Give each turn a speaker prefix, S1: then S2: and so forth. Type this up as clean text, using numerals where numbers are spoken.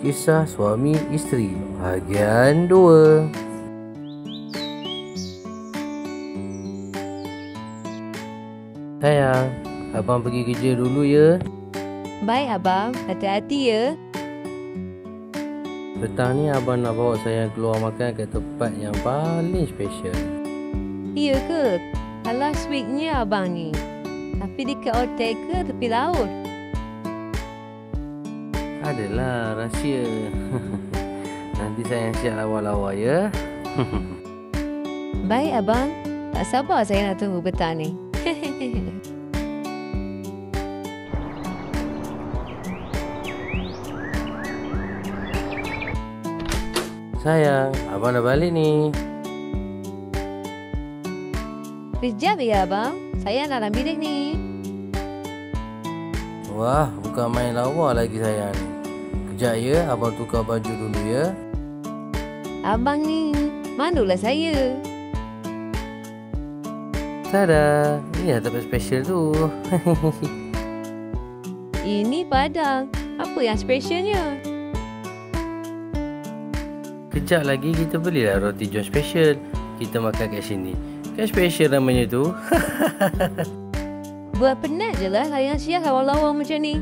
S1: Kisah Suami Isteri Bahagian 2. Sayang, abang pergi kerja dulu ya.
S2: Baik abang, hati-hati ya.
S1: Petang ni abang nak bawa sayang keluar makan ke tempat yang paling special.
S2: Iya ke? Last weeknya abang ni. Tapi dekat hotel ke tepi laut?
S1: Adalah rahsia. Nanti sayang siap lawa-lawa ya.
S2: Baik abang, tak sabar saya nak tunggu petang ni.
S1: Sayang, abang dah balik ni.
S2: Kejap ya abang, saya dalam bilik ni.
S1: Wah, bukan main lawa lagi sayang ni. Kejap ya, abang tukar baju dulu ya.
S2: Abang ni, malulah saya.
S1: Tada, ini dah tempat special tu.
S2: Ini Padang, apa yang specialnya?
S1: Kejap lagi kita belilah roti john special. Kita makan kat sini. Kan special namanya tu.
S2: Buat penat je lah saya siap lawa-lawa macam ni.